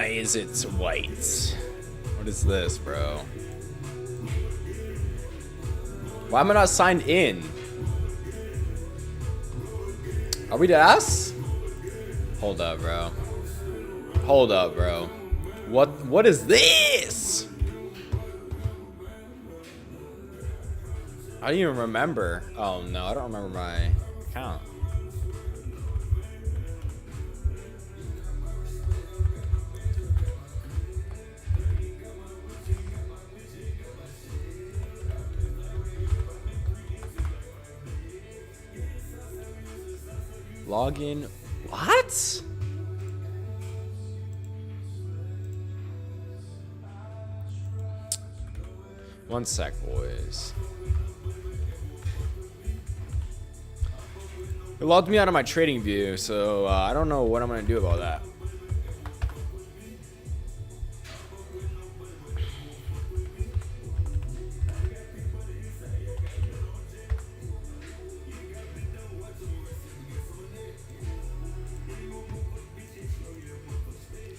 Why is it white? What is this, bro? Why am I not signed in? Are we deadass? Hold up, bro. Hold up, bro. What is this? I don't even remember. Oh no, I don't remember my account. Login. What? One sec, boys. It logged me out of my trading view, so I don't know what I'm gonna do about that.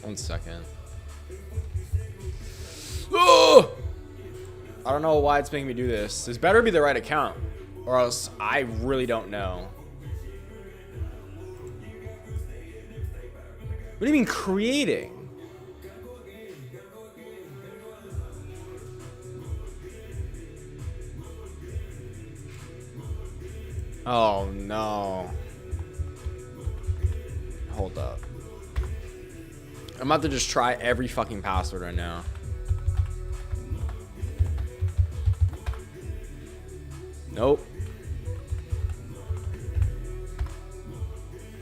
One second. Oh! I don't know why it's making me do this. This better be the right account, or else I really don't know. What do you mean creating? Oh no. Hold up. I'm about to just try every fucking password right now. Nope.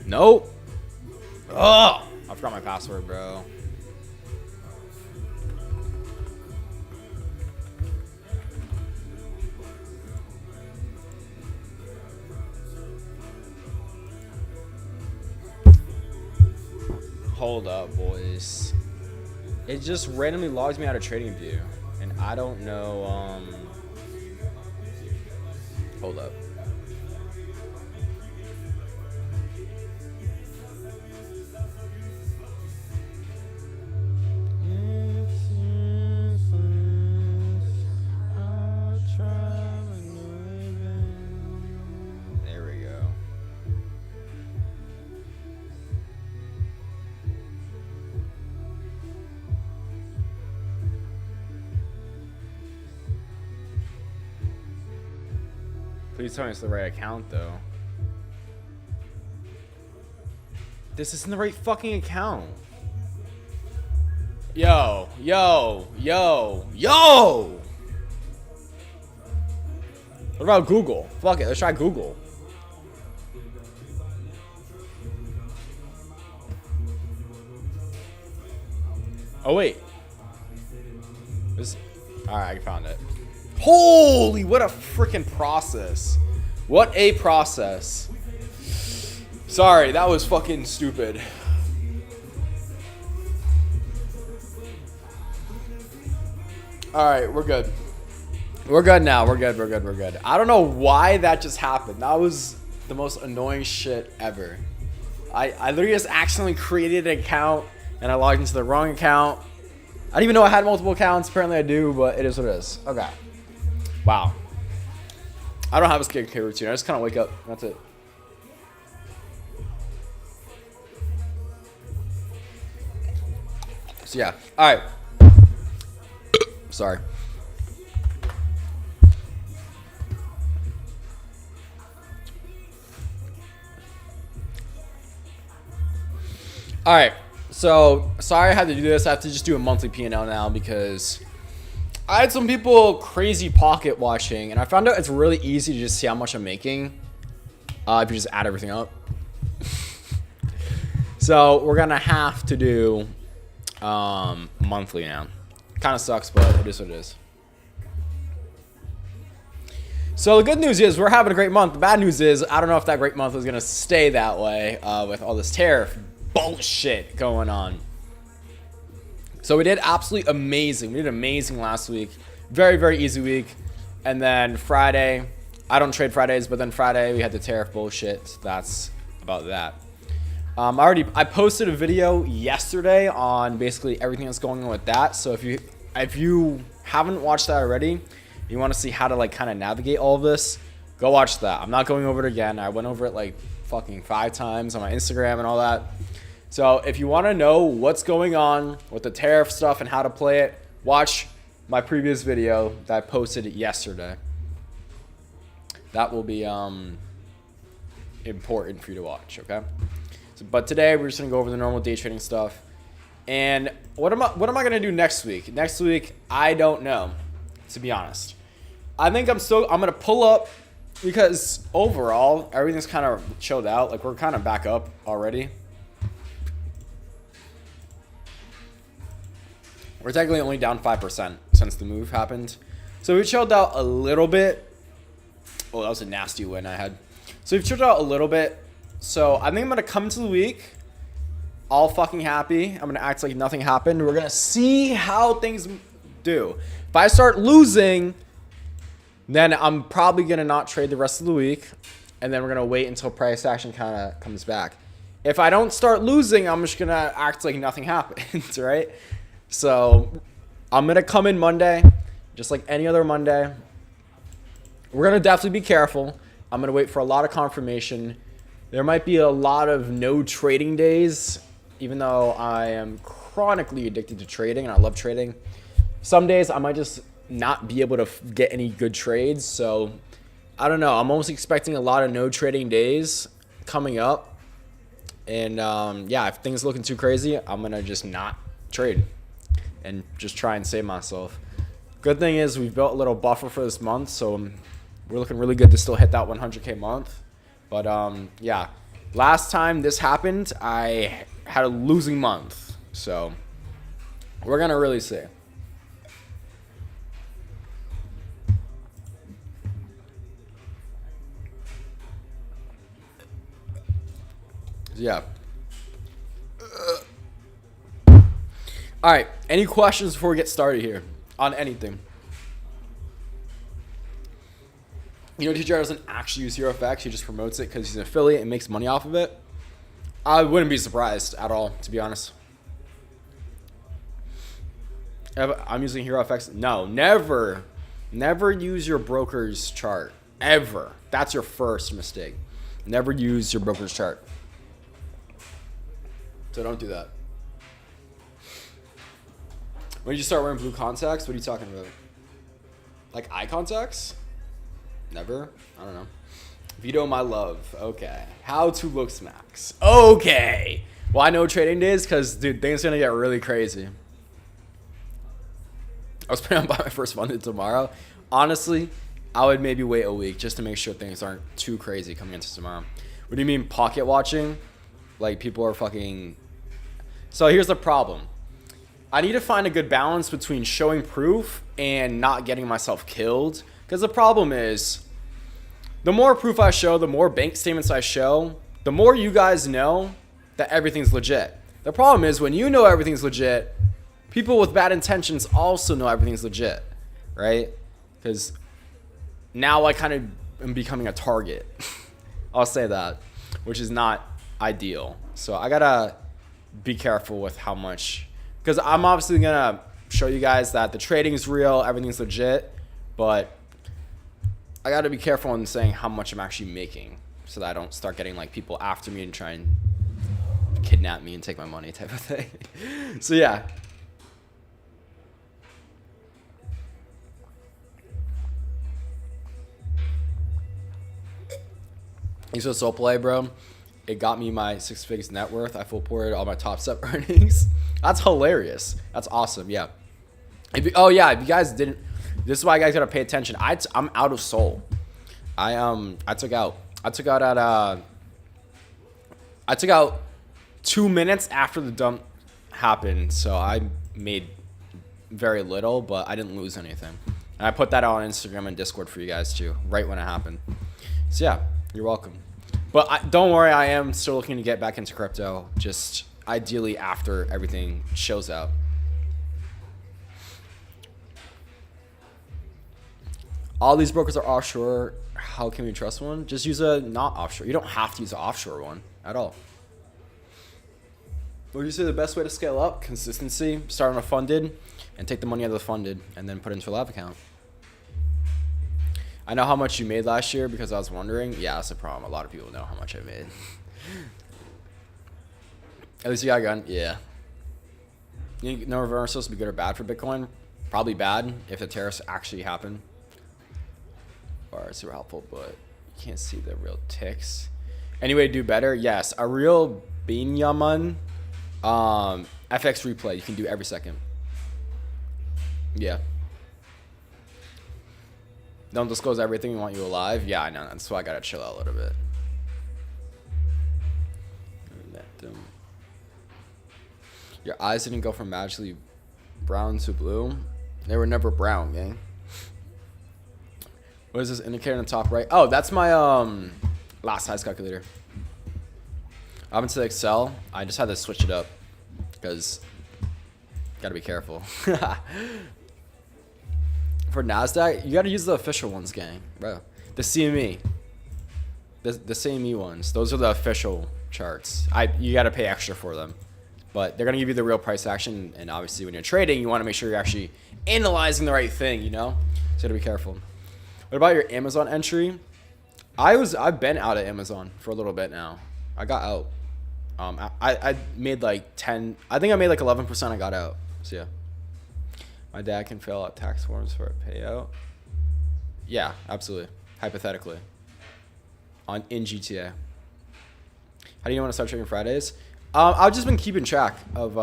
Nope. Oh, I forgot my password, bro. Hold up, boys. It just randomly logs me out of TradingView, and I don't know. Hold up. There we go. Please tell me it's the right account, though. This isn't the right fucking account. Yo, yo, yo, yo! What about Google? Fuck it, let's try Google. Oh, wait. Alright, I found it. Holy, what a freaking process. What a process. Sorry, that was fucking stupid. Alright, we're good. We're good now. We're good, we're good, we're good. I don't know why that just happened. That was the most annoying shit ever. I literally just accidentally created an account and I logged into the wrong account. I didn't even know I had multiple accounts. Apparently I do, but it is what it is. Okay. Wow. I don't have a skincare routine. I just kind of wake up. That's it. So yeah. All right. Sorry. All right. So sorry I had to do this. I have to just do a monthly P&L now because I had some people crazy pocket watching, and I found out it's really easy to just see how much I'm making if you just add everything up. So we're gonna have to do monthly now. Kind of sucks, but it is what it is. So the good news is we're having a great month. The bad news is I don't know if that great month is gonna stay that way with all this tariff bullshit going on. So we did absolutely amazing. We did amazing last week. Very, very easy week. And then Friday, I don't trade Fridays, but then Friday we had the tariff bullshit. So that's about that. I posted a video yesterday on basically everything that's going on with that. So if you haven't watched that already, you want to see how to like kind of navigate all of this, go watch that. I'm not going over it again. I went over it like fucking 5 times on my Instagram and all that. So if you want to know what's going on with the tariff stuff and how to play it, watch my previous video that I posted yesterday. That will be important for you to watch, okay? So, but today we're just gonna go over the normal day trading stuff. And what am I gonna do next week? Next week, I don't know, to be honest. I think I'm gonna pull up because overall everything's kind of chilled out. Like we're kind of back up already. We're technically only down 5% since the move happened. So we chilled out a little bit. Oh, that was a nasty win I had. So we've chilled out a little bit. So I think I'm going to come to the week all fucking happy. I'm going to act like nothing happened. We're going to see how things do. If I start losing, then I'm probably going to not trade the rest of the week. And then we're going to wait until price action kind of comes back. If I don't start losing, I'm just going to act like nothing happened, right? So I'm going to come in Monday, just like any other Monday. We're going to definitely be careful. I'm going to wait for a lot of confirmation. There might be a lot of no trading days, even though I am chronically addicted to trading and I love trading. Some days I might just not be able to get any good trades. So I don't know. I'm almost expecting a lot of no trading days coming up. And yeah, if things are looking too crazy, I'm going to just not trade and just try and save myself. Good thing is we've built a little buffer for this month, so we're looking really good to still hit that 100K month. But yeah, last time this happened, I had a losing month. So we're going to really see. Yeah. All right. Any questions before we get started here on anything? You know, TJR doesn't actually use HeroFX. He just promotes it because he's an affiliate and makes money off of it. I wouldn't be surprised at all, to be honest. I'm using HeroFX. No, never. Never use your broker's chart. Ever. That's your first mistake. Never use your broker's chart. So don't do that. When did you start wearing blue contacts? What are you talking about? Like eye contacts? Never? I don't know. Veto my love. Okay. How to look smacks. Okay. Well, I know trading days because, dude, things are going to get really crazy. I was planning on buying my first funded tomorrow. Honestly, I would maybe wait a week just to make sure things aren't too crazy coming into tomorrow. What do you mean pocket watching? Like people are fucking... So here's the problem. I need to find a good balance between showing proof and not getting myself killed. Because the problem is, the more proof I show, the more bank statements I show, the more you guys know that everything's legit. The problem is when you know everything's legit, people with bad intentions also know everything's legit, right? Because now I kind of am becoming a target. I'll say that, which is not ideal. So I got to be careful with how much... Because I'm obviously going to show you guys that the trading is real, everything's legit, but I got to be careful in saying how much I'm actually making so that I don't start getting like people after me and try and kidnap me and take my money type of thing. So yeah. You said Soul Play, bro. It got me my 6 figures net worth. I full ported all my Top Step earnings. That's hilarious. That's awesome. Yeah. If you guys didn't, this is why you guys gotta pay attention. I'm out of Soul. I took out 2 minutes after the dump happened, so I made very little, but I didn't lose anything. And I put that out on Instagram and Discord for you guys too, right when it happened. So yeah, you're welcome. But don't worry, I am still looking to get back into crypto, just ideally after everything shows out. All these brokers are offshore. How can we trust one? Just use a not offshore. You don't have to use an offshore one at all. Would you say the best way to scale up? Consistency, start on a funded, and take the money out of the funded, and then put it into a live account. I know how much you made last year because I was wondering. Yeah, that's the problem. A lot of people know how much I made. At least you got a gun. Yeah. You know reversals to be good or bad for Bitcoin? Probably bad if the tariffs actually happen. Or super helpful, but you can't see the real ticks. Any way to do better? Yes. A real Binyaman FX replay you can do every second. Yeah. Don't disclose everything. We want you alive. Yeah, I know. That's why I gotta chill out a little bit. Your eyes didn't go from magically brown to blue. They were never brown, gang. What is this indicator on the top right? Oh, that's my last size calculator. I went to Excel. I just had to switch it up because gotta be careful. For Nasdaq, you gotta use the official ones, gang, bro. The CME, the CME ones. Those are the official charts. You gotta pay extra for them, but they're gonna give you the real price action. And obviously, when you're trading, you want to make sure you're actually analyzing the right thing. You know, so you gotta be careful. What about your Amazon entry? I've been out of Amazon for a little bit now. I got out. I made like 10. I think I made like 11%. I got out. So yeah. My dad can fill out tax forms for a payout. Yeah, absolutely. Hypothetically. In GTA. How do you want to start trading Fridays? I've just been keeping track of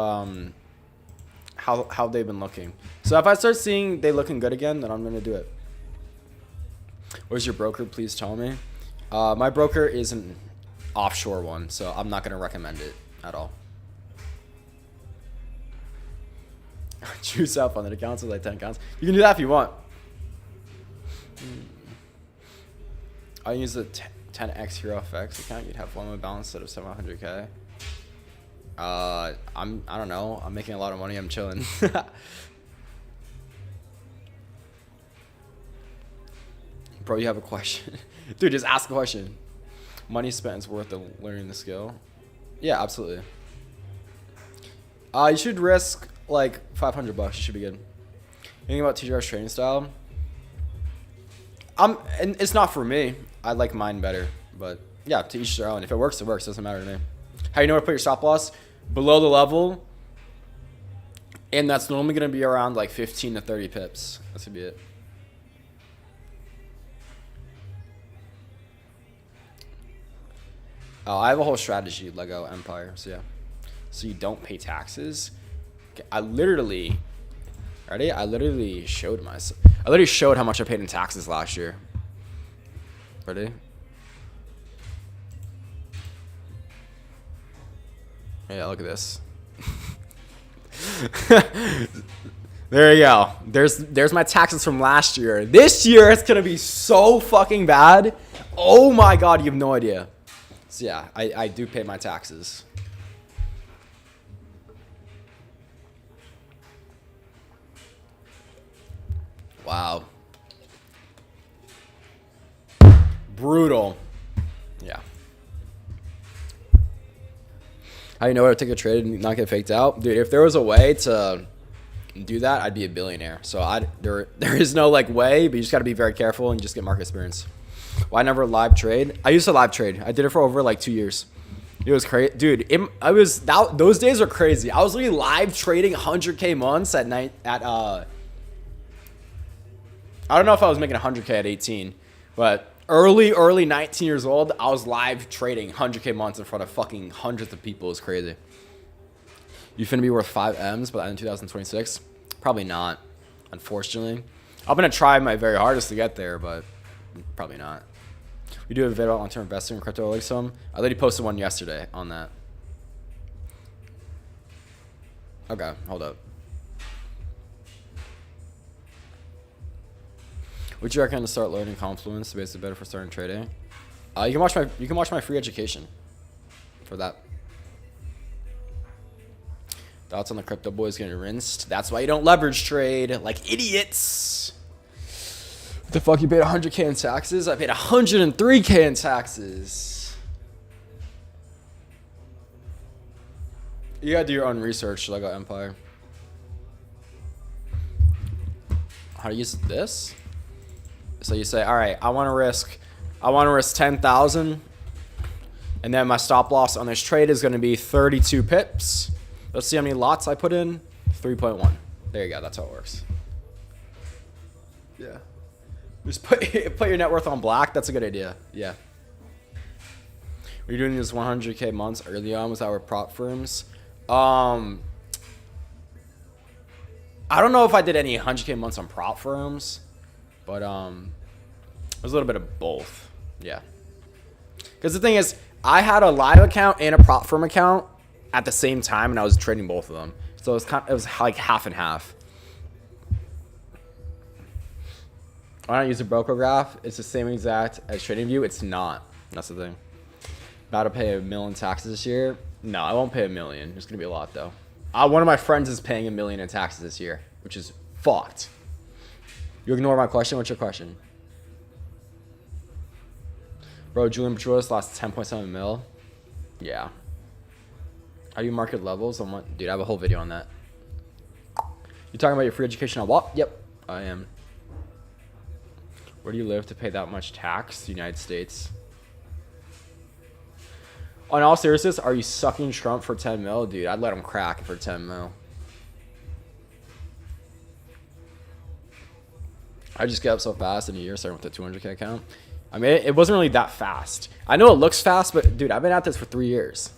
how they've been looking. So if I start seeing they looking good again, then I'm gonna do it. Where's your broker? Please tell me. My broker is an offshore one, so I'm not gonna recommend it at all. Choose out on the accounts with like 10 accounts. You can do that if you want. I use the 10x Hero FX account. You'd have one more balance instead of 700K. I don't know. I'm making a lot of money. I'm chilling. Bro, you have a question. Dude, just ask a question. Money spent is worth learning the skill. Yeah, absolutely. You should risk like $500. You should be good. Anything about TGR's trading style? And it's not for me. I like mine better, but yeah, to each their own. If it works, it works. Doesn't matter to me. How you know where to put your stop loss? Below the level, and that's normally gonna be around like 15 to 30 pips. That's gonna be it. Oh, I have a whole strategy, Lego Empire. So yeah, so you don't pay taxes. Okay, I literally showed myself. I literally showed how much I paid in taxes last year. Ready? Yeah, look at this. There you go. There's my taxes from last year. This year it's gonna be so fucking bad. Oh my god, you have no idea. So yeah, I do pay my taxes. Wow. Brutal. Yeah. How do you know where to take a trade and not get faked out? Dude, if there was a way to do that, I'd be a billionaire. So there is no like way, but you just got to be very careful and just get market experience. Why never live trade? I used to live trade. I did it for over like 2 years. It was crazy. Dude, those days are crazy. I was literally live trading 100K months at night at I don't know if I was making 100K at 18, but early 19 years old, I was live trading 100K months in front of fucking hundreds of people. It was crazy. You finna be worth 5 M's by the end of 2026? Probably not, unfortunately. I'm gonna try my very hardest to get there, but probably not. We do have a video on long-term investing in crypto like some. I literally posted one yesterday on that. Okay, hold up. Would you recommend to start learning Confluence to basically better for starting trading? You can watch my free education for that. Thoughts on the crypto boys getting rinsed? That's why you don't leverage trade like idiots. What the fuck, you paid 100K in taxes? I paid 103K in taxes. You gotta do your own research, Lego Empire. How to use this? So you say, all right, I want to risk 10,000, and then my stop loss on this trade is going to be 32 pips. Let's see how many lots I put in. 3.1. There you go. That's how it works. Yeah. Just put your net worth on black. That's a good idea. Yeah. We're doing this 100K months early on with our prop firms. I don't know if I did any 100K months on prop firms, but it was a little bit of both. Yeah. Because the thing is, I had a live account and a prop firm account at the same time, and I was trading both of them. So it was like half and half. I don't use a broker graph. It's the same exact as TradingView. It's not. That's the thing. About to pay $1 million in taxes this year. No, I won't pay $1 million. There's gonna be a lot though. One of my friends is paying $1 million in taxes this year, which is fucked. You ignore my question. What's your question? Bro, Julian Petrulis lost 10.7 mil. Yeah. Are you market levels on what? Dude, I have a whole video on that. You talking about your free education on what? Yep, I am. Where do you live to pay that much tax? The United States. On all seriousness, are you sucking Trump for 10 mil? Dude, I'd let him crack for 10 mil. I just get up so fast in a year starting with a 200K account. I mean, it wasn't really that fast. I know it looks fast, but dude, I've been at this for 3 years.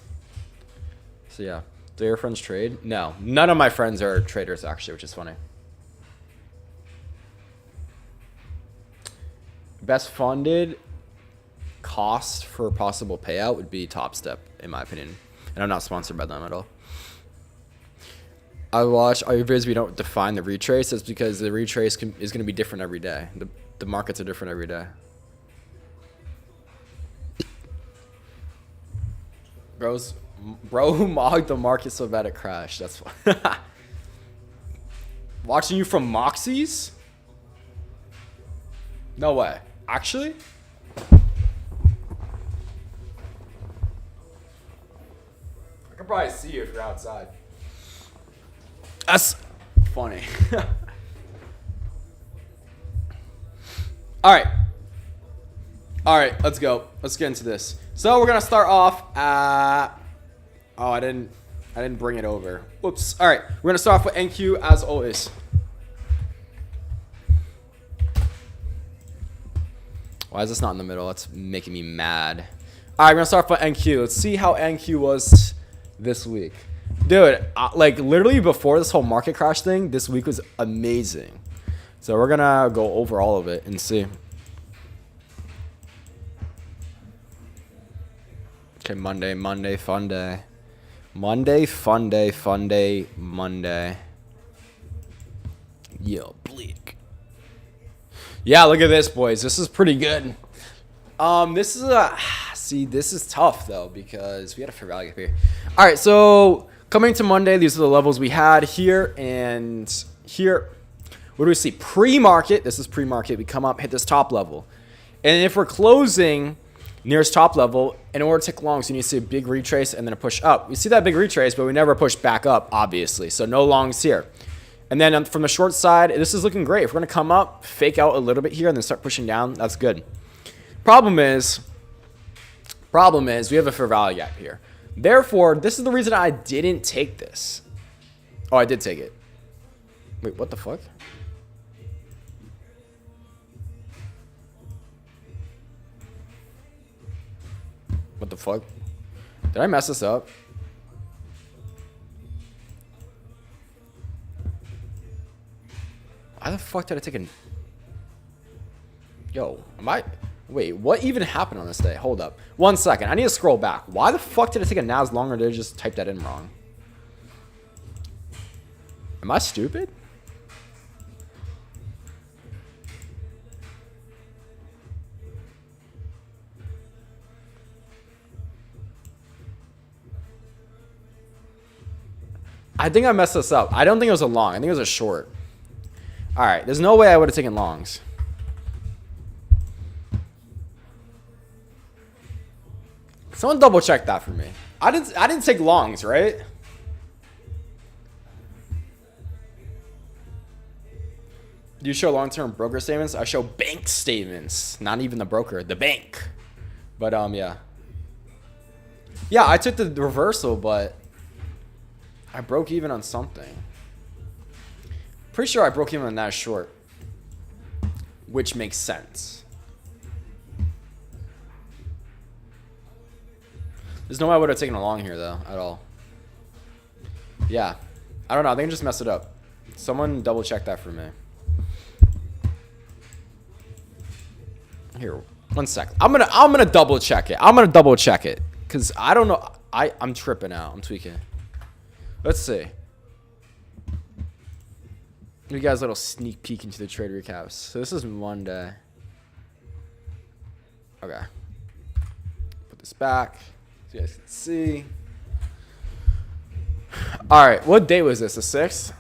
So yeah. Do your friends trade? No. None of my friends are traders actually, which is funny. Best funded cost for a possible payout would be Top Step, in my opinion. And I'm not sponsored by them at all. I watch all your videos. We don't define the retrace. That's because the retrace is going to be different every day. The markets are different every day. Bro who mogged the market so bad it crashed. That's fine. Watching you from Moxie's? No way. Actually? I could probably see you if you're outside. That's funny. All right, let's go. Let's get into this. So we're gonna start off at. Oh, I didn't bring it over. Whoops. All right, we're gonna start off with NQ as always. Why is this not in the middle? That's making me mad. All right, we're gonna start off with NQ. Let's see how NQ was this week. Dude, like literally before this whole market crash thing, this week was amazing. So we're gonna go over all of it and see. Okay, Monday, fun day. Monday, fun day. Yo, bleak. Yeah, look at this, boys. This is pretty good. This is tough though because we had a fair value up here. All right, so coming to Monday, these are the levels we had here and here. What do we see? Pre-market. This is pre-market. We come up, hit this top level, and if we're closing nearest top level, in order to take longs, you need to see a big retrace and then a push up. We see that big retrace, but we never push back up, obviously. So no longs here. And then from the short side, this is looking great. If we're going to come up, fake out a little bit here, and then start pushing down, that's good. Problem is we have a fair value gap here. Therefore, this is the reason I didn't take this. Oh, I did take it. Wait, what the fuck? What the fuck? Did I mess this up? Why the fuck did I take a... Yo, Wait, what even happened on this day? Hold up. 1 second. I need to scroll back. Why the fuck did I take a NAS long, or did I just type that in wrong? Am I stupid? I think I messed this up. I don't think it was a long. I think it was a short. All right. There's no way I would have taken longs. Someone double check that for me. I didn't take longs, right? Do you show long-term broker statements? I show bank statements. Not even the broker, the bank. But yeah. Yeah, I took the reversal, but I broke even on something. Pretty sure I broke even on that short, which makes sense. There's no way I would have taken a long here though, at all. Yeah, I don't know. I think I just messed it up. Someone double check that for me. Here, 1 sec. I'm gonna double check it. I'm gonna double check it because I don't know. I'm tripping out. I'm tweaking. Let's see. You guys a little sneak peek into the trade recaps. So this is Monday. Okay. Put this back so you guys can see. All right. What day was this? The 6th?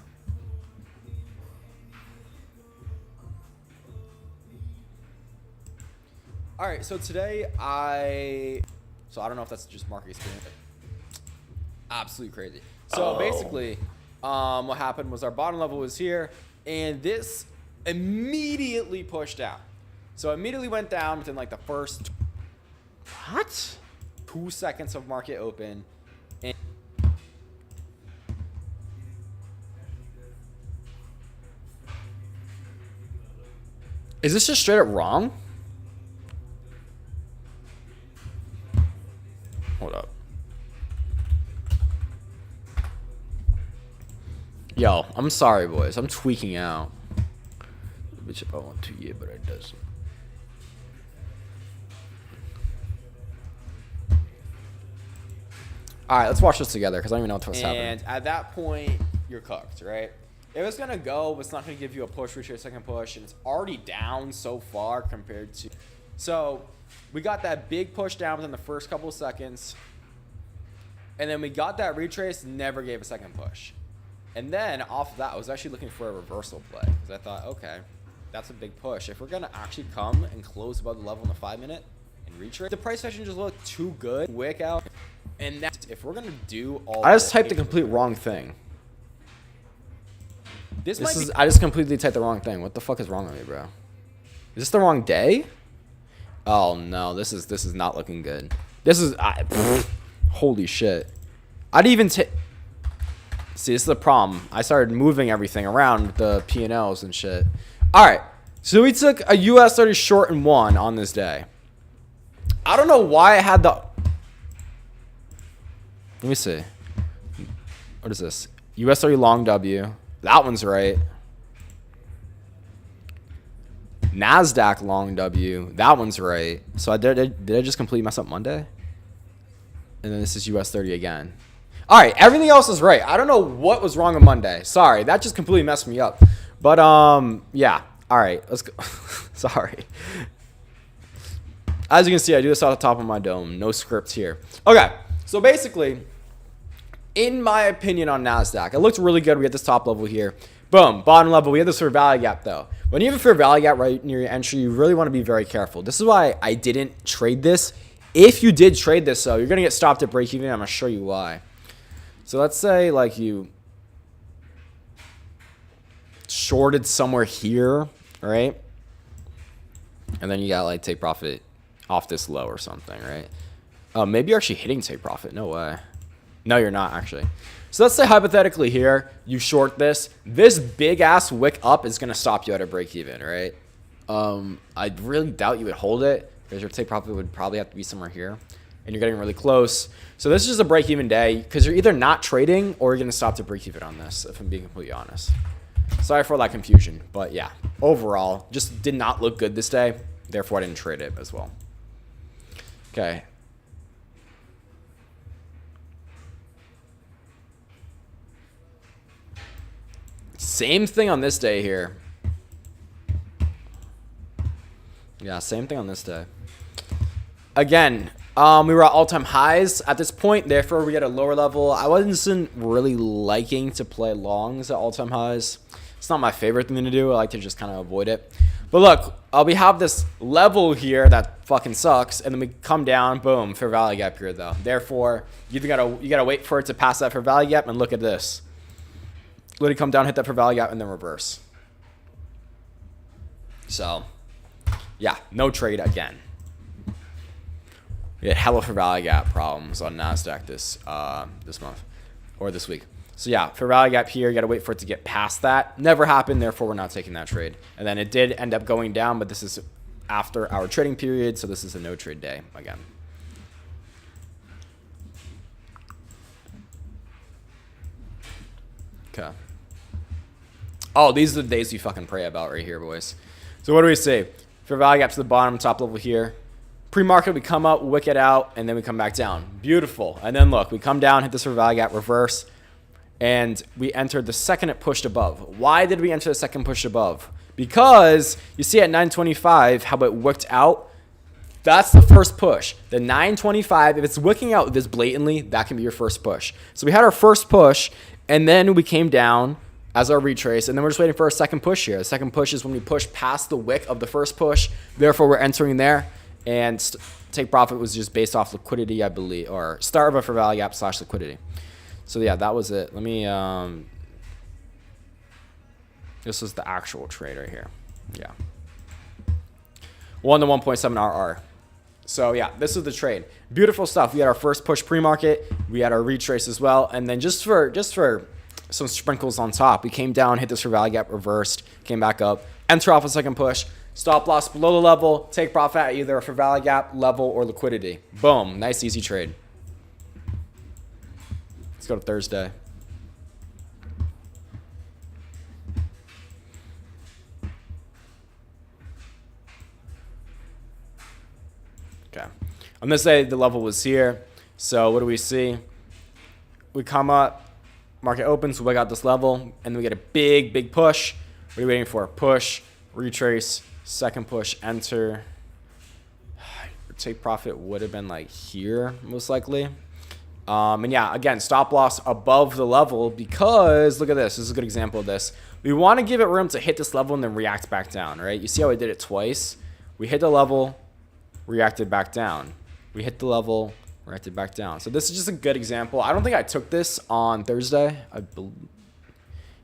All right. So today I don't know if that's just market experience. Absolutely crazy. So basically, what happened was our bottom level was here, and this immediately pushed down. So it immediately went down within like the first 2 seconds of market open. And is this just straight up wrong? Hold up. Yo, I'm sorry, boys. I'm tweaking out. Bitch, if I want to, yeah, but it doesn't. All right, let's watch this together because I don't even know what's happening. And at that point, you're cooked, right? If it's gonna go, it's not gonna give you a push, reach your second push, and it's already down so far compared to. So we got that big push down within the first couple of seconds, and then we got that retrace, never gave a second push. And then off of that, I was actually looking for a reversal play because I thought, okay, that's a big push. If we're going to actually come and close above the level in the 5 minute and retrace, the price action just looked too good. Wick out. And that's, if we're going to do all I just typed the complete wrong thing. I just completely typed the wrong thing. What the fuck is wrong with me, bro? Is this the wrong day? Oh, no. This is not looking good. This is... holy shit. I didn't even take... See, this is the problem. I started moving everything around with the P&Ls and shit. All right. So we took a US 30 short and won on this day. I don't know why I had the... Let me see. What is this? US 30 long W. That one's right. Nasdaq long W. That one's right. So did I just completely mess up Monday? And then this is US 30 again. All right, everything else is right. I don't know what was wrong on Monday. Sorry, that just completely messed me up. But yeah. All right, let's go. Sorry. As you can see, I do this off the top of my dome. No script here. Okay, so basically, in my opinion on Nasdaq, it looked really good. We had this top level here. Boom, bottom level. We had this fair value gap though. When you have a fair value gap right near your entry, you really want to be very careful. This is why I didn't trade this. If you did trade this though, you're gonna get stopped at break even. I'm gonna show you why. So let's say like you shorted somewhere here, right? And then you got like take profit off this low or something, right? Maybe you're actually hitting take profit. No way. No, you're not actually. So let's say hypothetically here, you short this. This big ass wick up is gonna stop you at a break even, right? I really doubt you would hold it because your take profit would probably have to be somewhere here. And you're getting really close. So this is just a break-even day because you're either not trading or you're going to stop to break-even on this, if I'm being completely honest. Sorry for that confusion. But yeah, overall, just did not look good this day. Therefore, I didn't trade it as well. Okay. Same thing on this day here. Yeah, same thing on this day. Again, we were at all-time highs at this point. Therefore, we had a lower level. I wasn't really liking to play longs at all-time highs. It's not my favorite thing to do. I like to just kind of avoid it. But look, we have this level here that fucking sucks, and then we come down, boom, fair value gap here though. Therefore, you gotta wait for it to pass that fair value gap, and look at this. Literally come down, hit that fair value gap, and then reverse. So yeah, no trade again. We had hella fair value gap problems on Nasdaq this month or this week. So yeah, fair value gap here. You got to wait for it to get past that. Never happened. Therefore, we're not taking that trade. And then it did end up going down, but this is after our trading period. So this is a no trade day again. Okay. Oh, these are the days you fucking pray about right here, boys. So what do we say? Fair value gap to the bottom, top level here. Pre-market, we come up, wick it out, and then we come back down. Beautiful. And then look, we come down, hit this fair value gap, reverse, and we entered the second it pushed above. Why did we enter the second push above? Because you see at 925 how it wicked out. That's the first push. The 925, if it's wicking out this blatantly, that can be your first push. So we had our first push, and then we came down as our retrace, and then we're just waiting for our second push here. The second push is when we push past the wick of the first push. Therefore, we're entering there. And take profit was just based off liquidity, I believe, or start of a fair value gap / liquidity. So yeah, that was it. Let me, this was the actual trade right here. Yeah. 1 to 1.7 RR. So yeah, this is the trade. Beautiful stuff. We had our first push pre-market. We had our retrace as well. And then just for some sprinkles on top, we came down, hit this fair value gap, reversed, came back up, enter off a second push. Stop loss below the level, take profit at either a fair value gap, level, or liquidity. Boom. Nice, easy trade. Let's go to Thursday. Okay. On this day, the level was here. So what do we see? We come up, market opens, we got this level, and then we get a big push. What are you waiting for? Push, retrace, second push, enter. Take profit would have been like here, most likely. And yeah, again, stop loss above the level because look at this. This is a good example of this. We want to give it room to hit this level and then react back down, right? You see how I did it twice? We hit the level, reacted back down. We hit the level, reacted back down. So this is just a good example. I don't think I took this on Thursday.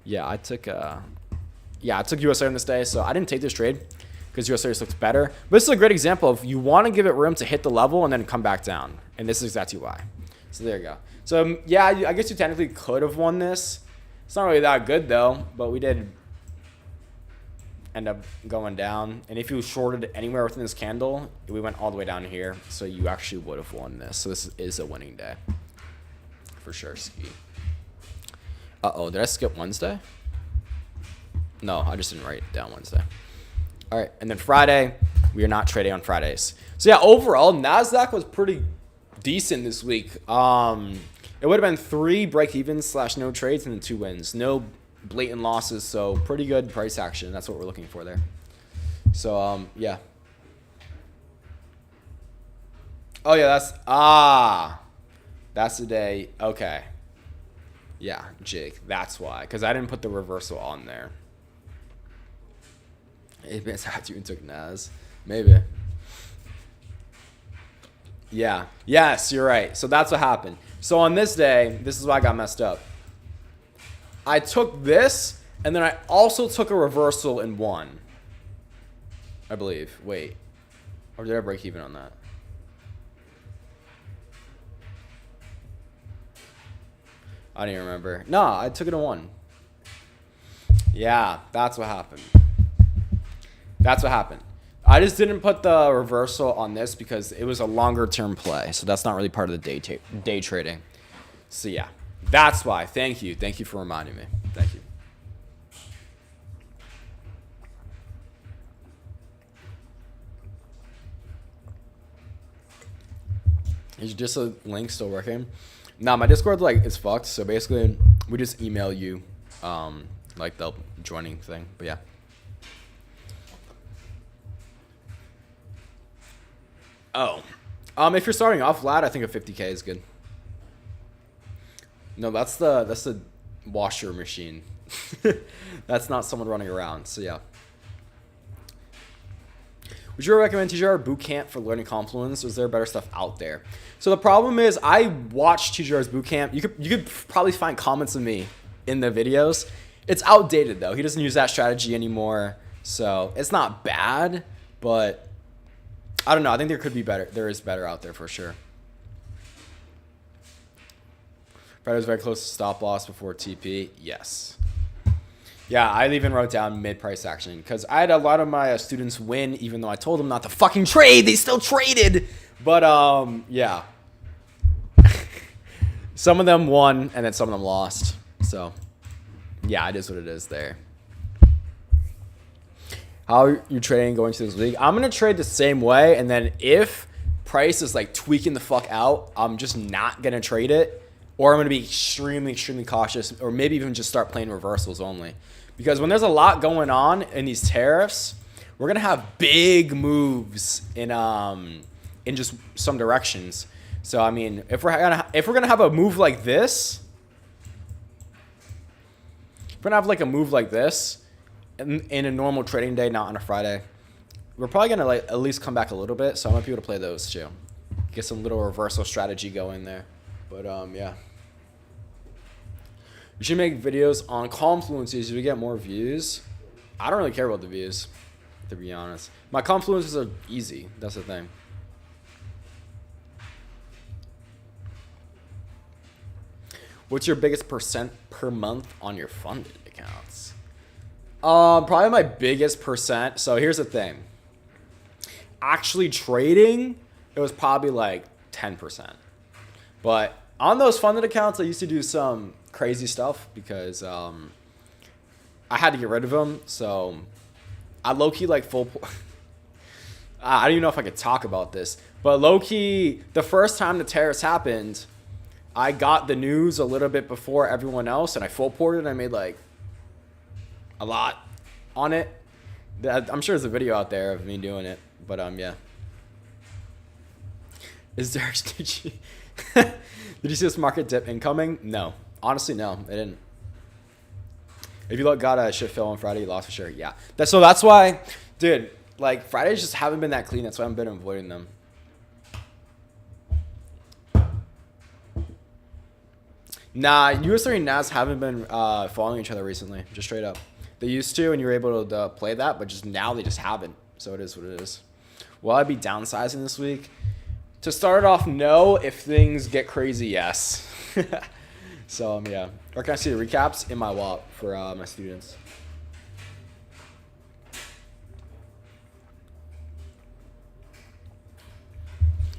Yeah, I took USR on this day, so I didn't take this trade because USR looks better. But this is a great example of you want to give it room to hit the level and then come back down. And this is exactly why. So there you go. So yeah, I guess you technically could have won this. It's not really that good though, but we did end up going down. And if you shorted anywhere within this candle, we went all the way down here. So you actually would have won this. So this is a winning day for sure. Ski. Uh-oh, did I skip Wednesday? No, I just didn't write it down Wednesday. All right, and then Friday, we are not trading on Fridays. So yeah, overall, Nasdaq was pretty decent this week. It would have been 3 break-evens / no trades and then 2 wins. No blatant losses, so pretty good price action. That's what we're looking for there. So yeah. Oh yeah, that's the day. Okay. Yeah, Jake, that's why. Because I didn't put the reversal on there. Maybe it's after you took Nas. Maybe. Yeah. Yes, you're right. So that's what happened. So on this day, this is why I got messed up. I took this, and then I also took a reversal and won. I believe. Wait. Or did I break even on that? I don't even remember. No, I took it and won. Yeah, that's what happened. That's what happened. I just didn't put the reversal on this because it was a longer term play. So that's not really part of the day trading. So yeah, that's why. Thank you. Thank you for reminding me. Thank you. Is just a link still working? Nah, my Discord is fucked. So basically, we just email you like the joining thing. But yeah. Oh, if you're starting off flat, I think a 50K is good. No, that's the washer machine. That's not someone running around. So yeah. Would you recommend TGR Bootcamp for learning Confluence? Or is there better stuff out there? So the problem is, I watched TGR's Bootcamp. You could probably find comments of me in the videos. It's outdated though. He doesn't use that strategy anymore. So it's not bad, but I don't know. I think there could be better. There is better out there for sure. Friday was very close to stop loss before TP. Yes. Yeah, I even wrote down mid-price action because I had a lot of my students win, even though I told them not to fucking trade. They still traded. But, yeah. Some of them won, and then some of them lost. So, yeah, it is what it is there. How are you trading going to this league? I'm going to trade the same way, and then if price is, like, tweaking the fuck out, I'm just not going to trade it. Or I'm going to be extremely, extremely cautious, or maybe even just start playing reversals only. Because when there's a lot going on in these tariffs, we're going to have big moves in just some directions. So, I mean, if we're gonna have a move like this, if we're going to have like a move like this in a normal trading day, not on a Friday, we're probably going to like at least come back a little bit. So I might be able to play those too. Get some little reversal strategy going there. But, yeah. You should make videos on confluences to get more views. I don't really care about the views, to be honest. My confluences are easy. That's the thing. What's your biggest percent per month on your funded accounts? Probably my biggest percent. So here's the thing. Actually trading, it was probably like 10%. But on those funded accounts, I used to do some crazy stuff because I had to get rid of them. So I low-key like I don't even know if I could talk about this. But low-key, the first time the tariffs happened, I got the news a little bit before everyone else. And I full ported. I made like a lot on it. I'm sure there's a video out there of me doing it. But yeah. Is there... Did you see this market dip incoming? No. Honestly, no. I didn't. If you got a shit fill on Friday, you lost for sure. Yeah. So that's why, dude, like, Fridays just haven't been that clean. That's why I've been avoiding them. Nah, US30 and NAS haven't been following each other recently. Just straight up. They used to, and you were able to play that, but just now they just haven't. So it is what it is. Will I be downsizing this week? To start off, no. If things get crazy, yes. So, yeah. Or can I see the recaps in my wallet for my students?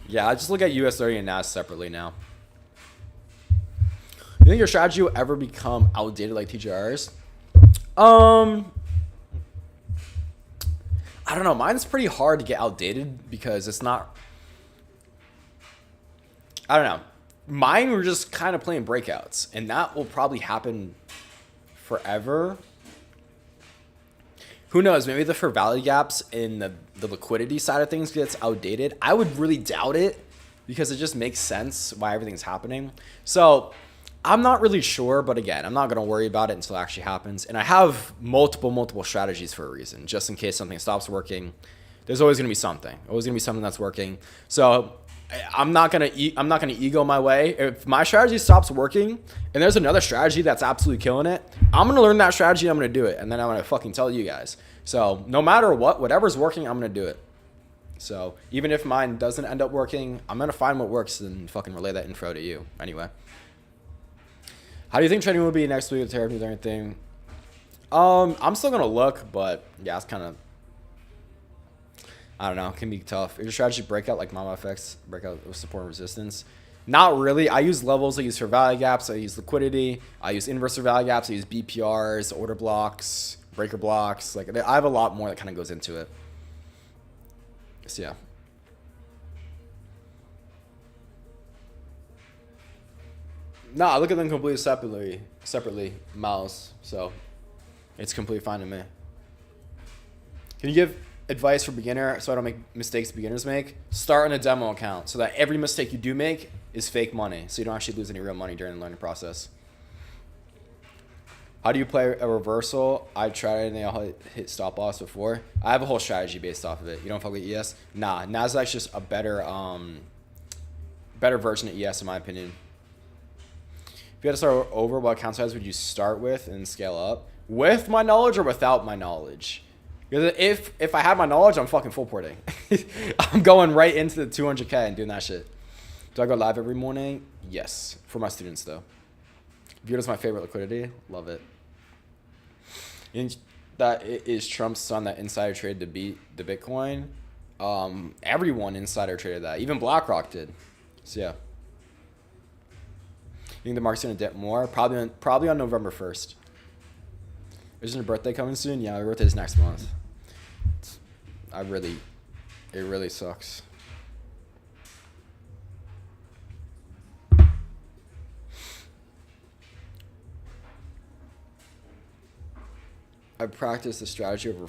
Yeah, I just look at US30 and NAS separately now. You think your strategy will ever become outdated like TGRs? I don't know. Mine's pretty hard to get outdated because it's not... I don't know. Mine were just kind of playing breakouts, and that will probably happen forever. Who knows? Maybe the fair value gaps in the liquidity side of things gets outdated. I would really doubt it because it just makes sense why everything's happening. So I'm not really sure, but again, I'm not going to worry about it until it actually happens. And I have multiple strategies for a reason, just in case something stops working. There's always going to be something. Always going to be something that's working. So I'm not gonna ego my way. If my strategy stops working and there's another strategy that's absolutely killing it, I'm gonna learn that strategy. I'm gonna do it, and then I'm gonna fucking tell you guys. So no matter what, whatever's working, I'm gonna do it. So even if mine doesn't end up working, I'm gonna find what works and fucking relay that info to you. Anyway, how do you think trading will be next week with tariff news or anything? I'm still gonna look, but yeah, it's kind of. I don't know. It can be tough. Is your strategy breakout like Mama FX? Breakout with support and resistance? Not really. I use levels. I use fair value gaps. I use liquidity. I use inverse fair value gaps. I use BPRs, order blocks, breaker blocks. Like, I have a lot more that kind of goes into it. So, yeah. No, I look at them completely separately, Miles. So, it's completely fine to me. Can you give advice for beginner so I don't make mistakes beginners make? Start on a demo account so that every mistake you do make is fake money, so you don't actually lose any real money during the learning process. How do you play a reversal? I tried it and they all hit stop loss before. I have a whole strategy based off of it. You don't fuck with ES? Nah, Nasdaq's just a better version of ES in my opinion. If you had to start over, what account size would you start with and scale up? With my knowledge or without my knowledge? Because if I had my knowledge, I'm fucking full porting. I'm going right into the 200K and doing that shit. Do I go live every morning? Yes. For my students, though. View is my favorite liquidity. Love it. That is Trump's son that insider traded to beat the Bitcoin. Everyone insider traded that. Even BlackRock did. So, yeah. You think the market's going to dip more? Probably on November 1st. Isn't your birthday coming soon? Yeah, my birthday is next month. It really sucks. I practice the strategy over.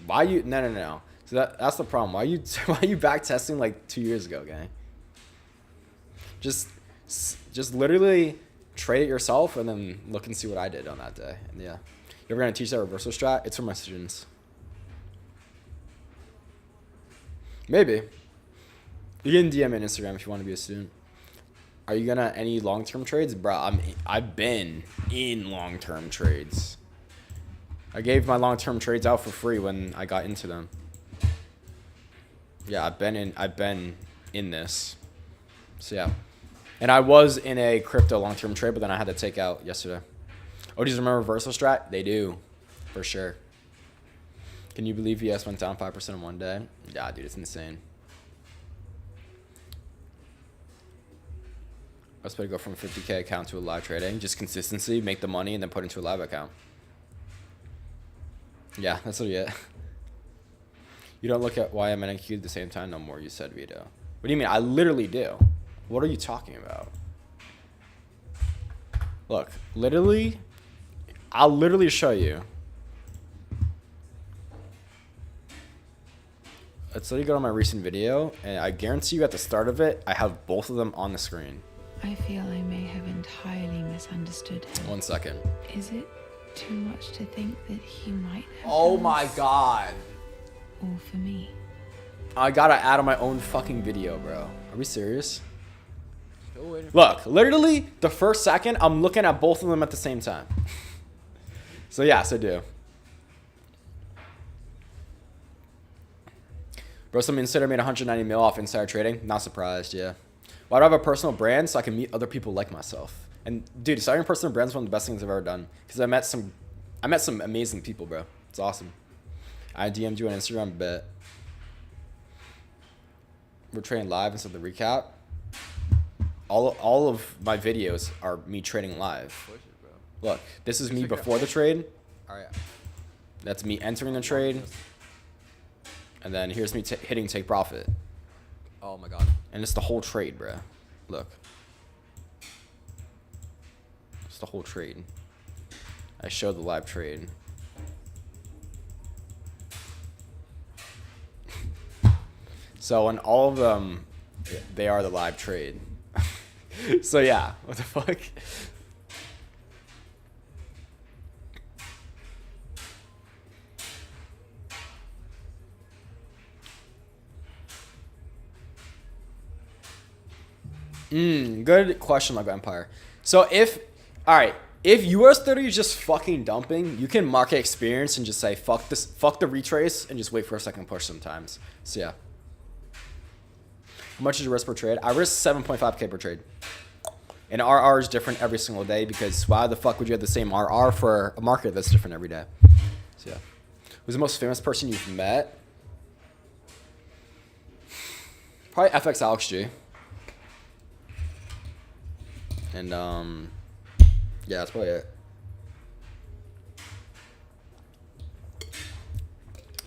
Why you? No. So that's the problem. Why you back testing like 2 years ago, gang? Just literally trade it yourself and then look and see what I did on that day. And yeah, you're gonna teach that reversal strat? It's for my students. Maybe. You can DM me on Instagram if you want to be a student. Are you gonna any long-term trades, bro? I've been in long-term trades. I gave my long-term trades out for free when I got into them. Yeah, I've been in this. So yeah. And I was in a crypto long-term trade, but then I had to take out yesterday. Oh, do you remember reversal strat? They do, for sure. Can you believe ES went down 5% in one day? Yeah, dude, it's insane. I was supposed to go from a 50K account to a live trading. Just consistency, make the money, and then put it into a live account. Yeah, that's what you get. You don't look at why I'm in NQ at the same time no more, you said, Vito. What do you mean? I literally do. What are you talking about? Look, literally, I'll literally show you. Let's let you go to my recent video, and I guarantee you at the start of it, I have both of them on the screen. I feel I may have entirely misunderstood him. 1 second. Is it too much to think that he might have Oh done my this god. all for me? I gotta add on my own fucking video, bro. Are we serious? Look, literally, the first second, I'm looking at both of them at the same time. So yes, I do. Bro, some insider made 190 mil off insider trading. Not surprised, yeah. Why do I have a personal brand? So I can meet other people like myself. And dude, starting a personal brand is one of the best things I've ever done. Because I met some amazing people, bro. It's awesome. I DM'd you on Instagram a bit. We're trading live instead of the recap. All of my videos are me trading live. Look, this is me before the trade. That's me entering the trade. And then here's me hitting take profit. Oh my god. And it's the whole trade, bro. Look. It's the whole trade. I showed the live trade. So in all of them, they are the live trade. So yeah, what the fuck? Good question, Lego Empire. So if US30 is just fucking dumping, you can market experience and just say fuck this, fuck the retrace, and just wait for a second push sometimes. So yeah. How much is your risk per trade? I risk 7.5K per trade. And RR is different every single day because why the fuck would you have the same RR for a market that's different every day? So yeah. Who's the most famous person you've met? Probably FX Alex G. And yeah, that's probably it.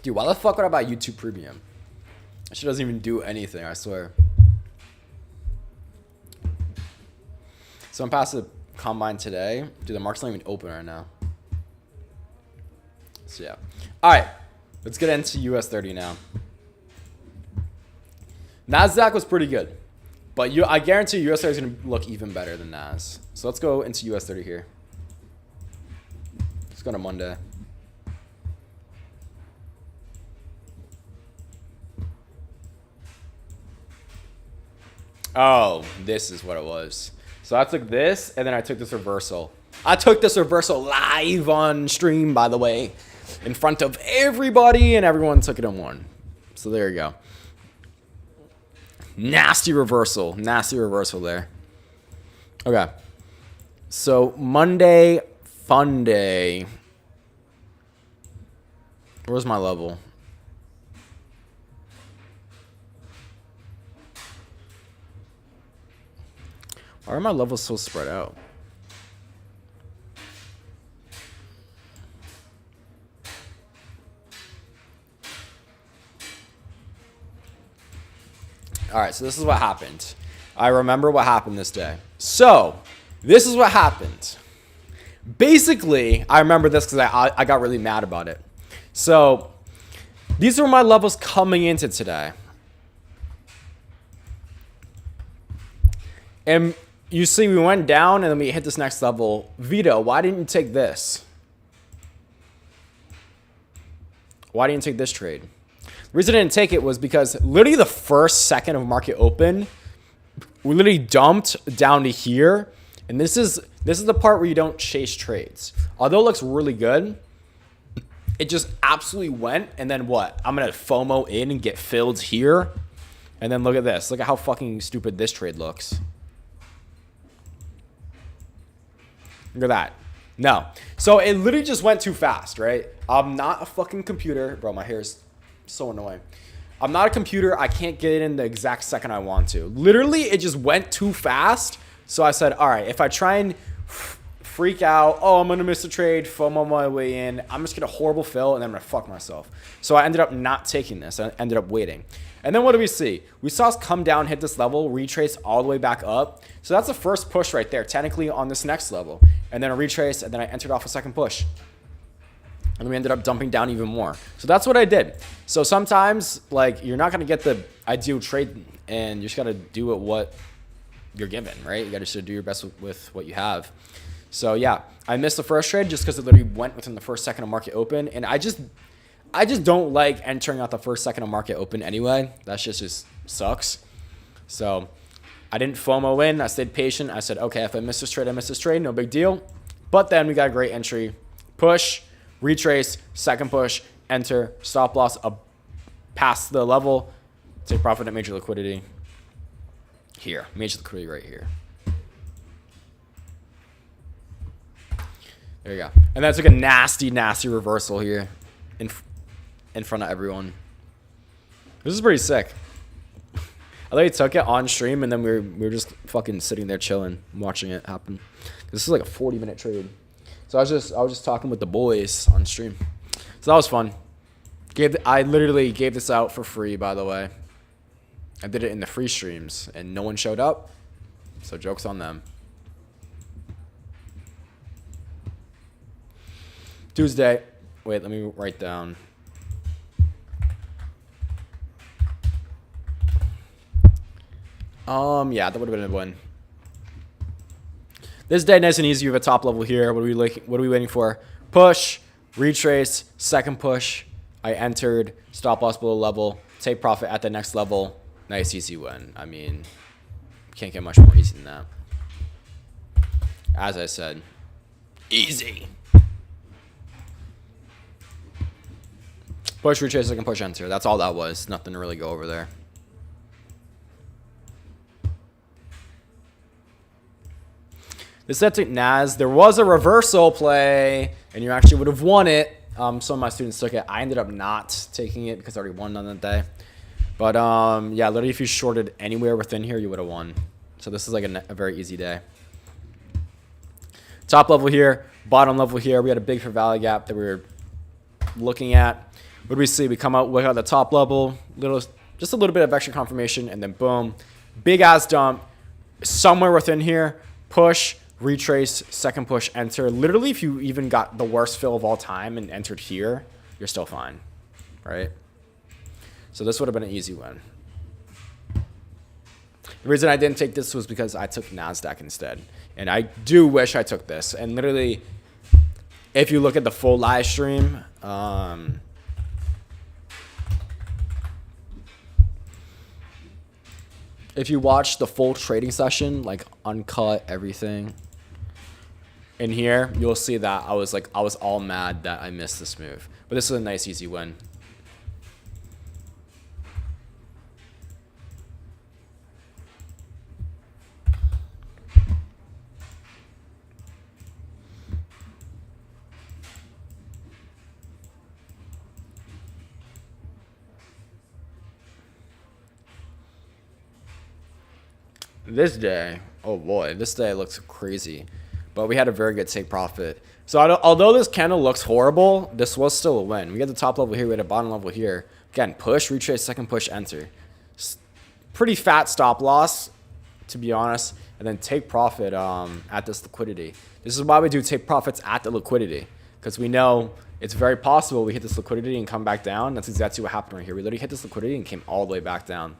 Dude, why the fuck would I buy YouTube Premium? That shit doesn't even do anything, I swear. So I'm past the combine today. Dude, the market's not even open right now. So yeah. Alright, let's get into US30 now. Nasdaq was pretty good. But I guarantee US30 is going to look even better than NAS. So let's go into US30 here. Let's go to Monday. Oh, this is what it was. So I took this, and then I took this reversal. I took this reversal live on stream, by the way. in front of everybody, and everyone took it and won. So there you go. Nasty reversal there. Okay. So Monday, fun day. Where's my level? Why are my levels so spread out? All right, so this is what happened. I remember what happened this day. So this is what happened. Basically, I remember this because I got really mad about it. So these were my levels coming into today. And you see we went down and then we hit this next level. Vito, why didn't you take this? Why didn't you take this trade? The reason I didn't take it was because literally the first second of market open, we literally dumped down to here. And this is the part where you don't chase trades. Although it looks really good, it just absolutely went. And then what? I'm going to FOMO in and get filled here. And then look at this. Look at how fucking stupid this trade looks. Look at that. No. So it literally just went too fast, right? I'm not a fucking computer. Bro, my hair is so annoying. I'm not a computer. I can't get it in the exact second I want to. Literally, it just went too fast. So I said, all right, if I try and freak out, oh, I'm going to miss a trade, FOMO my way in, I'm just going to horrible fill, and then I'm going to fuck myself. So I ended up not taking this. I ended up waiting. And then what do we see? We saw us come down, hit this level, retrace all the way back up. So that's the first push right there, technically on this next level. And then a retrace, and then I entered off a second push. And we ended up dumping down even more. So that's what I did. So sometimes, like, you're not going to get the ideal trade, and you just got to do it what you're given, right? You got to just do your best with what you have. So yeah, I missed the first trade just because it literally went within the first second of market open. And I just don't like entering out the first second of market open anyway. That shit just sucks. So I didn't FOMO in. I stayed patient. I said, okay, if I miss this trade, I miss this trade. No big deal. But then we got a great entry. Push, retrace, second push, enter, stop loss up past the level, take profit at major liquidity. Here, major liquidity right here. There you go. And that took a nasty, nasty reversal here in front of everyone. This is pretty sick. I literally took it on stream, and then we were just fucking sitting there chilling, watching it happen. This is like a 40-minute trade. So I was just talking with the boys on stream. So that was fun. I literally gave this out for free, by the way. I did it in the free streams, and no one showed up. So joke's on them. Tuesday. Wait, let me write down. Yeah, that would have been a win. This day, nice and easy. You have a top level here. What are we waiting for? Push, retrace, second push. I entered, stop loss below level, take profit at the next level. Nice, easy win. I mean, can't get much more easy than that. As I said, easy. Push, retrace, second push, enter. That's all that was. Nothing to really go over there. This set took Nas. There was a reversal play, and you actually would have won it. Some of my students took it. I ended up not taking it because I already won on that day. But yeah, literally if you shorted anywhere within here, you would have won. So this is like a very easy day. Top level here, bottom level here. We had a big fair value gap that we were looking at. What do we see? We come out, look at the top level, just a little bit of extra confirmation, and then boom, big ass dump somewhere within here. Push, retrace, second push, enter. Literally, if you even got the worst fill of all time and entered here, you're still fine, right? So this would have been an easy win. The reason I didn't take this was because I took Nasdaq instead. And I do wish I took this. And literally, if you look at the full live stream, if you watch the full trading session, like uncut everything, in here, you'll see that I was all mad that I missed this move. But this is a nice, easy win. This day, oh boy, this day looks crazy. But we had a very good take profit. So although this candle looks horrible, this was still a win. We had the top level here, we had a bottom level here. Again, push, retrace, second push, enter. Pretty fat stop loss, to be honest. And then take profit at this liquidity. This is why we do take profits at the liquidity. Because we know it's very possible we hit this liquidity and come back down. That's exactly what happened right here. We literally hit this liquidity and came all the way back down.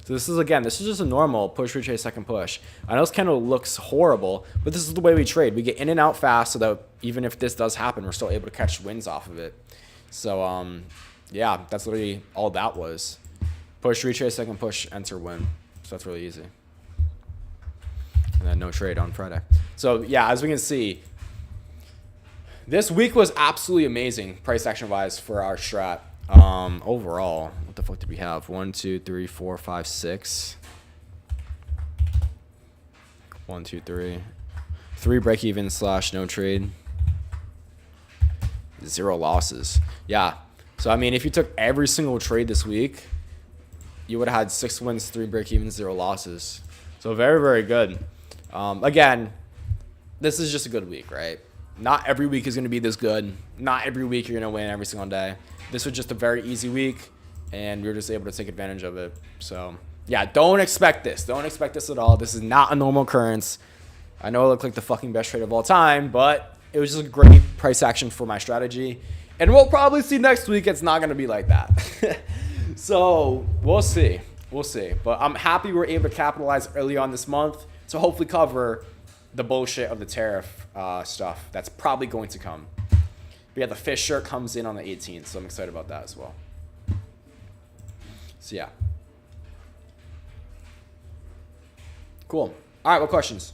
So this is just a normal push, retrace, second push. I know this candle looks horrible, but this is the way we trade. We get in and out fast so that even if this does happen, we're still able to catch wins off of it. So, yeah, that's literally all that was. Push, retrace, second push, enter, win. So that's really easy. And then no trade on Friday. So, yeah, as we can see, this week was absolutely amazing price action wise for our strat. Overall, what the fuck did we have? 1, 2, 3, 4, 5, 6. 1, 2, 3. 3 break even / no trade. 0 losses. Yeah. So, I mean, if you took every single trade this week, you would have had 6 wins, 3 break even, 0 losses. So, very, very good. Again, this is just a good week, right? Not every week is going to be this good. Not every week you're going to win every single day. This was just a very easy week, and we were just able to take advantage of it. So, yeah, don't expect this. Don't expect this at all. This is not a normal occurrence. I know it looked like the fucking best trade of all time, but it was just a great price action for my strategy. And we'll probably see next week it's not going to be like that. So, we'll see. We'll see. But I'm happy we were able to capitalize early on this month to hopefully cover the bullshit of the tariff stuff that's probably going to come. But yeah, the fish shirt comes in on the 18th, so I'm excited about that as well. So yeah. Cool. All right, what questions?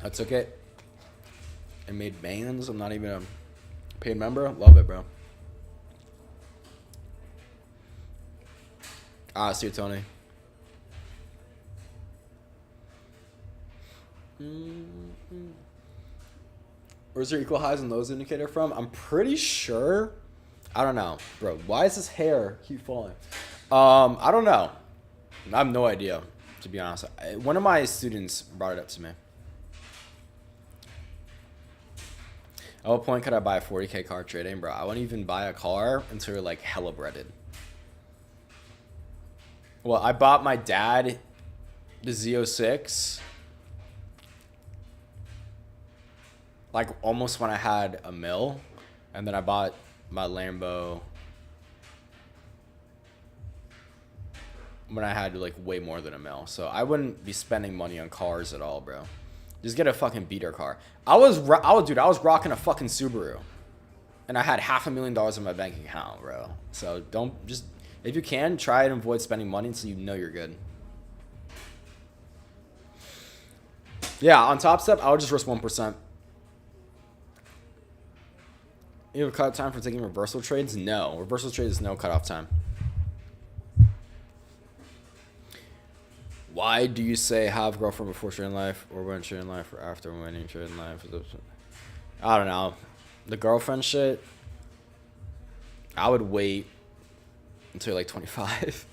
I took it and made bands. I'm not even a paid member. Love it, bro. See you, Tony. Where's your equal highs and lows indicator from? I'm pretty sure. I don't know, bro. Why is this hair keep falling? I don't know. I have no idea, to be honest. One of my students brought it up to me. At what point could I buy a 40K car trading, bro? I wouldn't even buy a car until you're like hella breaded. Well, I bought my dad the Z06 like almost when I had a mil, and then I bought my Lambo when I had like way more than a mil. So I wouldn't be spending money on cars at all, bro. Just get a fucking beater car. I was rocking a fucking Subaru, and I had $500,000 in my bank account, bro. So don't just, if you can, try and avoid spending money until you know you're good. Yeah, on Top Step, I would just risk 1%. You have a cutoff time for taking reversal trades? No. Reversal trades is no cutoff time. Why do you say have girlfriend before trading life, or when trading life, or after winning trading life? I don't know. The girlfriend shit, I would wait until like 25.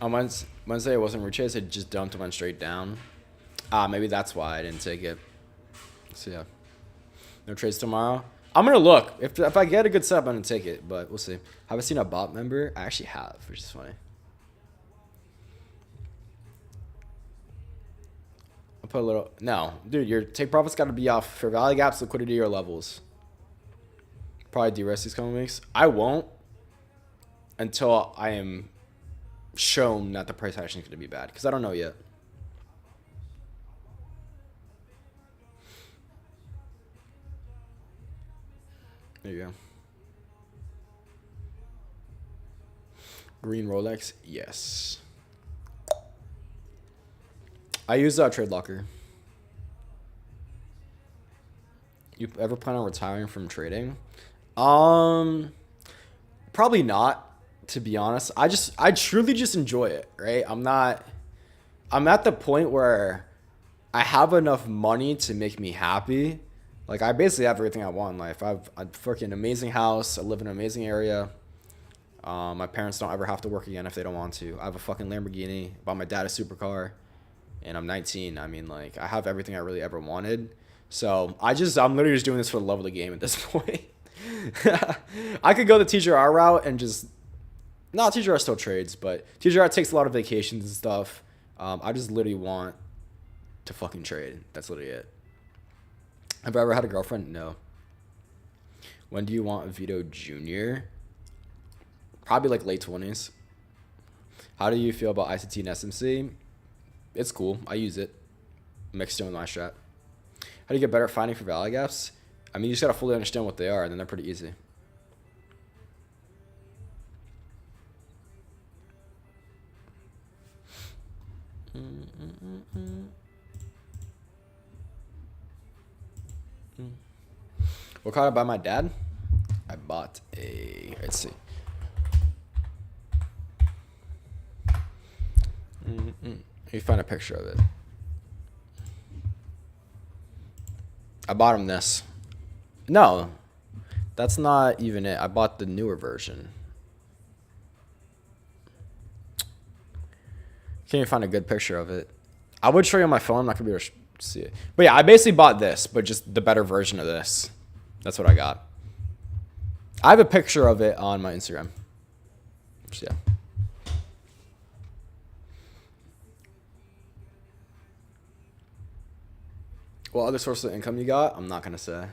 On Wednesday, it wasn't rechased. It just dumped and went straight down. Maybe that's why I didn't take it. So yeah, no trades tomorrow. I'm gonna look. If I get a good setup, I'm gonna take it, but we'll see. Have I seen a bot member? I actually have, which is funny. I'll put a little. No, dude, your take profit's got to be off fair value gaps, liquidity, or levels. Probably de-risk these coming weeks. I won't until I am shown that the price action is gonna be bad, because I don't know yet. There you go. Green Rolex, yes. I use Trade Locker. You ever plan on retiring from trading? Probably not, to be honest. I truly just enjoy it, right? I'm at the point where I have enough money to make me happy. Like, I basically have everything I want in life. I have a fucking amazing house. I live in an amazing area. My parents don't ever have to work again if they don't want to. I have a fucking Lamborghini. Bought my dad a supercar. And I'm 19. I mean, like, I have everything I really ever wanted. So I'm literally just doing this for the love of the game at this point. I could go the TGR route and just, no, TGR still trades, but TGR takes a lot of vacations and stuff. I just literally want to fucking trade. That's literally it. Have I ever had a girlfriend? No. When do you want Vito Jr.? Probably like late 20s. How do you feel about ICT and SMC? It's cool. I use it. Mixed in with my strat. How do you get better at finding for value gaps? I mean, you just gotta fully understand what they are, and then they're pretty easy. What car did I buy my dad? I bought a, let's see. Let me find a picture of it. I bought him this. No, that's not even it. I bought the newer version. Can't even find a good picture of it. I would show you on my phone. I'm not gonna be able to see it. But yeah, I basically bought this, but just the better version of this. That's what I got. I have a picture of it on my Instagram. So yeah. What other source of income you got? I'm not gonna say.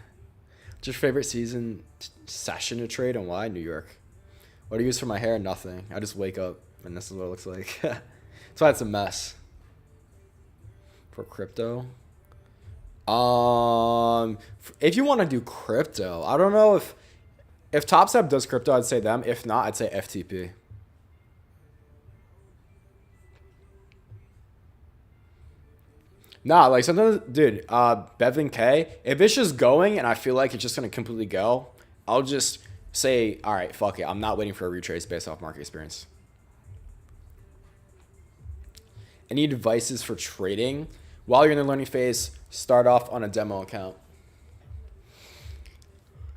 What's your favorite session to trade and why? New York. What do you use for my hair? Nothing. I just wake up and this is what it looks like. That's why it's a mess. For crypto. If you want to do crypto, I don't know if TopStep does crypto, I'd say them. If not, I'd say FTP. Nah, like sometimes, dude, Bevan K, if it's just going and I feel like it's just going to completely go, I'll just say, all right, fuck it. I'm not waiting for a retrace based off market experience. Any advices for trading? While you're in the learning phase, start off on a demo account.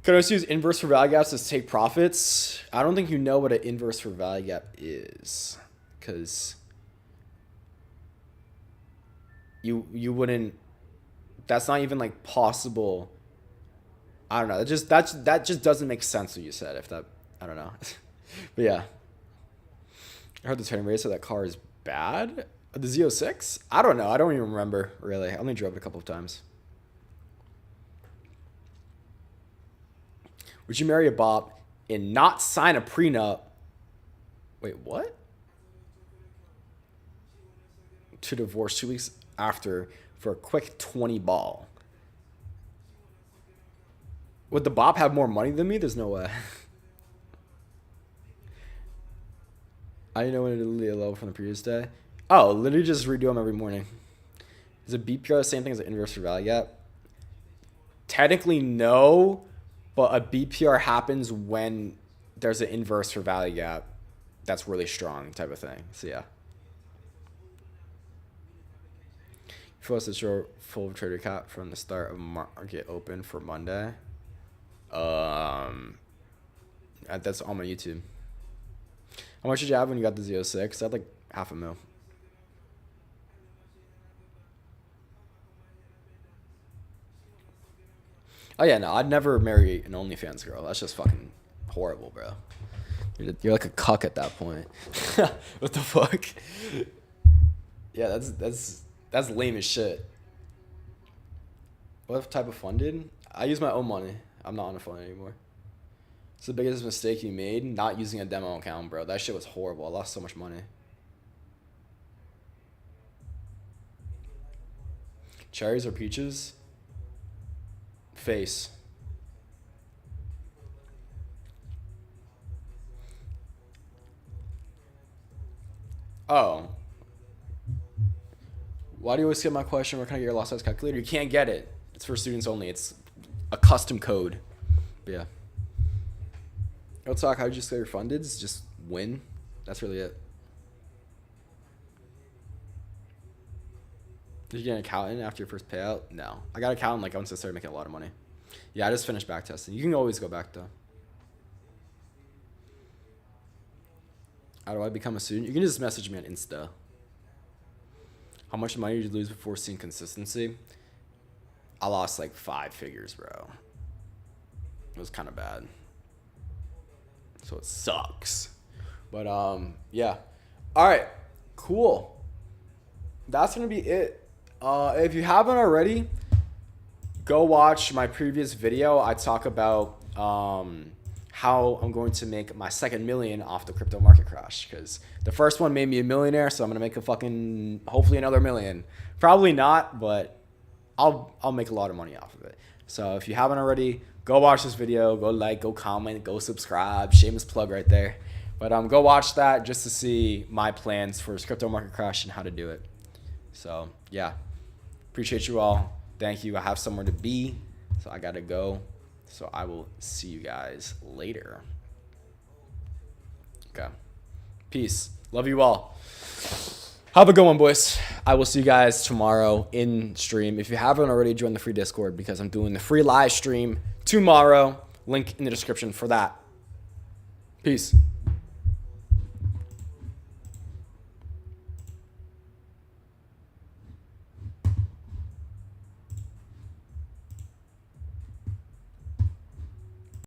Could I also use inverse for value gaps to take profits? I don't think you know what an inverse for value gap is, because you wouldn't. That's not even like possible. I don't know. That just doesn't make sense what you said. If that, I don't know. But yeah, I heard the turning radius of that car is bad. The Z06? I don't know. I don't even remember really. I only drove it a couple of times. Would you marry a bop and not sign a prenup? Wait, what? To divorce 2 weeks after for a quick 20 ball. Would the bop have more money than me? There's no way. I know when to delete a level from the previous day. Oh, literally just redo them every morning. Is a BPR the same thing as an inverse for value gap? Technically, no. But a BPR happens when there's an inverse for value gap that's really strong type of thing. So yeah. For us, it's your full trader cap from the start of market open for Monday. That's on my YouTube. How much did you have when you got the Z06? I had like $500,000. Oh yeah, no, I'd never marry an OnlyFans girl. That's just fucking horrible, bro. You're like a cuck at that point. What the fuck? Yeah, that's lame as shit. What type of funded? I use my own money. I'm not on a fund anymore. It's the biggest mistake you made, not using a demo account, bro. That shit was horrible. I lost so much money. Cherries or peaches? Face. Oh. Why do you always skip my question? Where can I get your lot size calculator? You can't get it. It's for students only. It's a custom code. But yeah. Real talk, how did you scale your funded? Just win. That's really it. Did you get an accountant after your first payout? No. I got an accountant like once I started making a lot of money. Yeah, I just finished back testing. You can always go back though. How do I become a student? You can just message me on Insta. How much money did you lose before seeing consistency? I lost like 5 figures, bro. It was kind of bad. So it sucks. But yeah. All right, cool. That's gonna be it. If you haven't already, go watch my previous video. I talk about how I'm going to make my second million off the crypto market crash, because the first one made me a millionaire, so I'm gonna make a fucking hopefully another million. Probably not, but I'll make a lot of money off of it. So if you haven't already, go watch this video, go like, go comment, go subscribe. Shameless plug right there. But go watch that just to see my plans for this crypto market crash and how to do it. So yeah, appreciate you all. Thank you. I have somewhere to be, so I gotta go. So I will see you guys later. Okay. Peace. Love you all. Have a good one, boys. I will see you guys tomorrow in stream. If you haven't already, join the free Discord, because I'm doing the free live stream tomorrow. Link in the description for that. Peace.